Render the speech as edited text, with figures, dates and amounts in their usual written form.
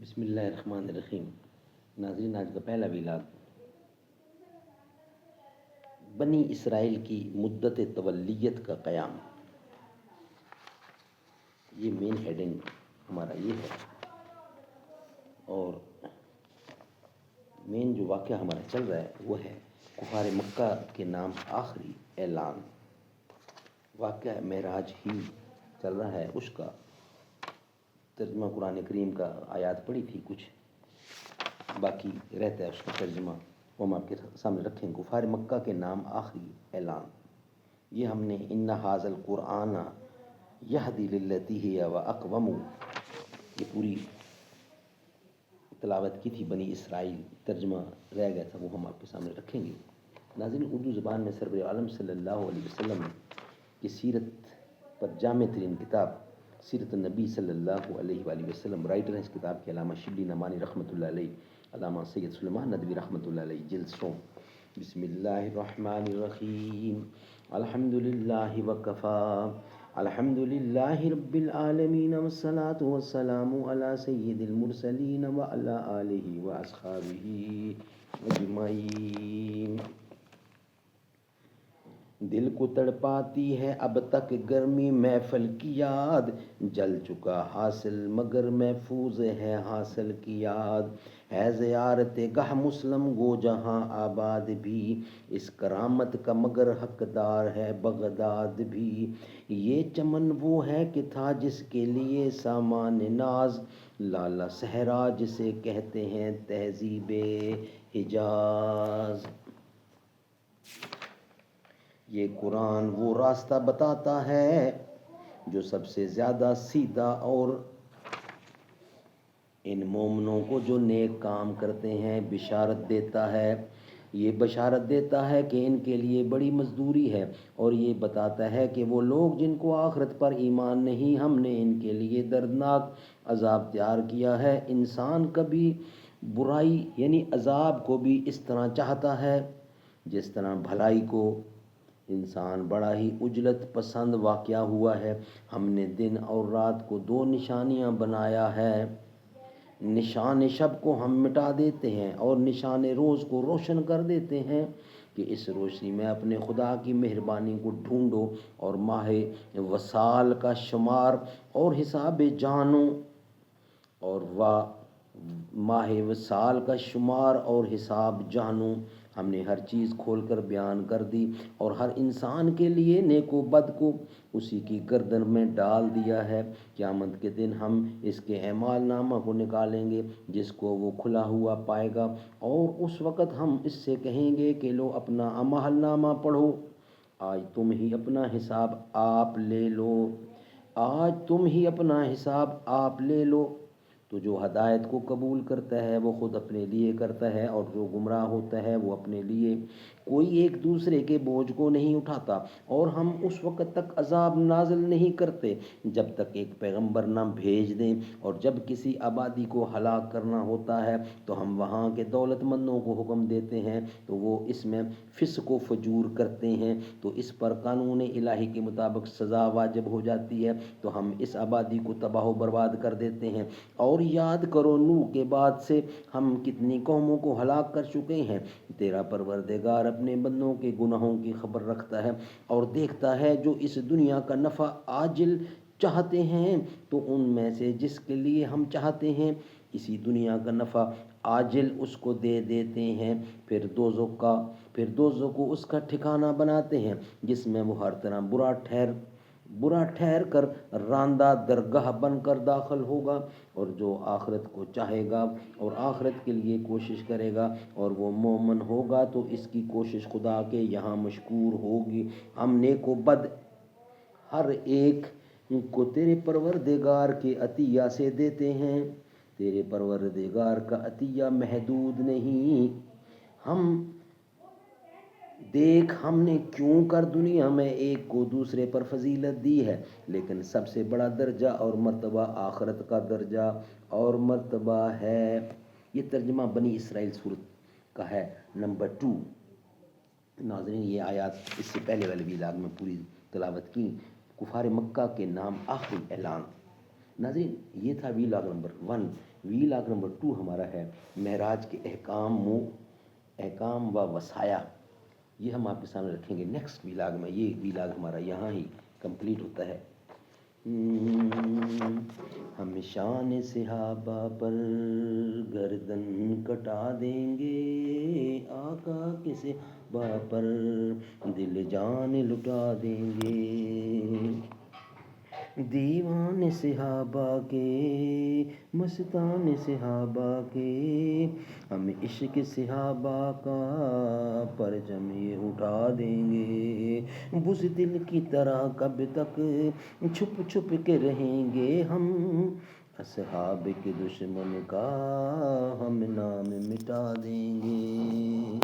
بسم اللہ الرحمن الرحیم۔ ناظرین، آج کا پہلا ویلاگ بنی اسرائیل کی مدت تولیت کا قیام، یہ مین ہیڈنگ ہمارا یہ ہے، اور مین جو واقعہ ہمارا چل رہا ہے وہ ہے کفار مکہ کے نام آخری اعلان۔ واقعہ معراج ہی چل رہا ہے، اس کا ترجمہ قرآن کریم کا آیات پڑھی تھی، کچھ باقی رہتا ہے اس کا ترجمہ، وہ ہم آپ کے سامنے رکھیں۔ کفار مکہ کے نام آخری اعلان، یہ ہم نے ان ھذا القرآن یہدی للتی ہی واقوم، یہ پوری تلاوت کی تھی بنی اسرائیل، ترجمہ رہ گیا تھا، وہ ہم آپ کے سامنے رکھیں گے۔ ناظرین، اردو زبان میں سرور عالم صلی اللہ علیہ وسلم کی سیرت پر جامع ترین کتاب سیرت النبی صلی اللہ علیہ وآلہ وسلم، رائٹر ہیں اس کتاب کے علامہ شبلی نعمانی رحمۃ اللہ علیہ، علامہ سید سلیمان ندوی رحمۃ اللہ علیہ، جلد 100۔ بسم اللہ الرحمن الرحیم، الحمد للہ وکفا، الحمد للہ رب العالمین، والصلاة والسلام علی سید المرسلین وعلی آلہ واصحابہ اجمعین۔ دل کو تڑپاتی ہے اب تک گرمی محفل کی یاد، جل چکا حاصل مگر محفوظ ہے حاصل کی یاد، ہے زیارت گاہ مسلم گو جہاں آباد بھی، اس کرامت کا مگر حقدار ہے بغداد بھی، یہ چمن وہ ہے کہ تھا جس کے لیے سامان ناز، لالا صحرا جسے کہتے ہیں تہذیب حجاز۔ یہ قرآن وہ راستہ بتاتا ہے جو سب سے زیادہ سیدھا، اور ان مومنوں کو جو نیک کام کرتے ہیں بشارت دیتا ہے۔ یہ بشارت دیتا ہے کہ ان کے لیے بڑی مزدوری ہے، اور یہ بتاتا ہے کہ وہ لوگ جن کو آخرت پر ایمان نہیں، ہم نے ان کے لیے دردناک عذاب تیار کیا ہے۔ انسان کبھی برائی یعنی عذاب کو بھی اس طرح چاہتا ہے جس طرح بھلائی کو۔ انسان بڑا ہی عجلت پسند واقعہ ہوا ہے۔ ہم نے دن اور رات کو دو نشانیاں بنایا ہے، نشان شب کو ہم مٹا دیتے ہیں اور نشان روز کو روشن کر دیتے ہیں، کہ اس روشنی میں اپنے خدا کی مہربانی کو ڈھونڈو، اور ماہ وصال کا شمار اور حساب جانو، اور ماہ وصال کا شمار اور حساب جانو۔ ہم نے ہر چیز کھول کر بیان کر دی، اور ہر انسان کے لیے نیک و بد کو اسی کی گردن میں ڈال دیا ہے۔ قیامت کے دن ہم اس کے اعمال نامہ کو نکالیں گے، جس کو وہ کھلا ہوا پائے گا، اور اس وقت ہم اس سے کہیں گے کہ لو اپنا اعمال نامہ پڑھو، آج تم ہی اپنا حساب آپ لے لو، آج تم ہی اپنا حساب آپ لے لو۔ تو جو ہدایت کو قبول کرتا ہے وہ خود اپنے لیے کرتا ہے، اور جو گمراہ ہوتا ہے وہ اپنے لیے۔ کوئی ایک دوسرے کے بوجھ کو نہیں اٹھاتا، اور ہم اس وقت تک عذاب نازل نہیں کرتے جب تک ایک پیغمبر نہ بھیج دیں، اور جب کسی آبادی کو ہلاک کرنا ہوتا ہے تو ہم وہاں کے دولت مندوں کو حکم دیتے ہیں، تو وہ اس میں فسق و فجور کرتے ہیں، تو اس پر قانون الہی کے مطابق سزا واجب ہو جاتی ہے، تو ہم اس آبادی کو تباہ و برباد کر دیتے ہیں۔ اور یاد کرو نوح کے بعد سے ہم کتنی قوموں کو ہلاک کر چکے ہیں۔ تیرا پروردگار اپنے بندوں کے گناہوں کی خبر رکھتا ہے، اور دیکھتا ہے جو اس دنیا کا نفع عاجل چاہتے ہیں، تو ان میں سے جس کے لیے ہم چاہتے ہیں اسی دنیا کا نفع عاجل اس کو دے دیتے ہیں، پھر دوزخ کو اس کا ٹھکانہ بناتے ہیں، جس میں وہ ہر طرح برا ٹھہر کر راندہ درگاہ بن کر داخل ہوگا۔ اور جو آخرت کو چاہے گا اور آخرت کے لیے کوشش کرے گا اور وہ مومن ہوگا، تو اس کی کوشش خدا کے یہاں مشکور ہوگی۔ ہم نیک و بد ہر ایک کو تیرے پروردگار کے عطیہ سے دیتے ہیں، تیرے پروردگار کا عطیہ محدود نہیں۔ دیکھ ہم نے کیوں کر دنیا میں ایک کو دوسرے پر فضیلت دی ہے، لیکن سب سے بڑا درجہ اور مرتبہ آخرت کا درجہ اور مرتبہ ہے۔ یہ ترجمہ بنی اسرائیل سورت کا ہے، نمبر 2۔ ناظرین، یہ آیات اس سے پہلے والے ویلاگ میں پوری تلاوت کی۔ کفار مکہ کے نام آخری اعلان۔ ناظرین یہ تھا ویلاگ نمبر 1. ویلاگ نمبر 2 ہمارا ہے معراج کے احکام و وصایا. یہ ہم آپ کے سامنے رکھیں گے نیکسٹ ویلاگ میں. یہ ویلاگ ہمارا یہاں ہی کمپلیٹ ہوتا ہے. ہم شان صحابہ پر گردن کٹا دیں گے، آقا کے صحابہ پر دل جان لٹا دیں گے. دیوان صحابہ کے، مستان صحابہ کے، ہم عشق صحابہ کا پرچم یہ اٹھا دیں گے. بزدل کی طرح کب تک چھپ چھپ کے رہیں گے ہم، اصحاب کے دشمن کا ہم نام مٹا دیں گے.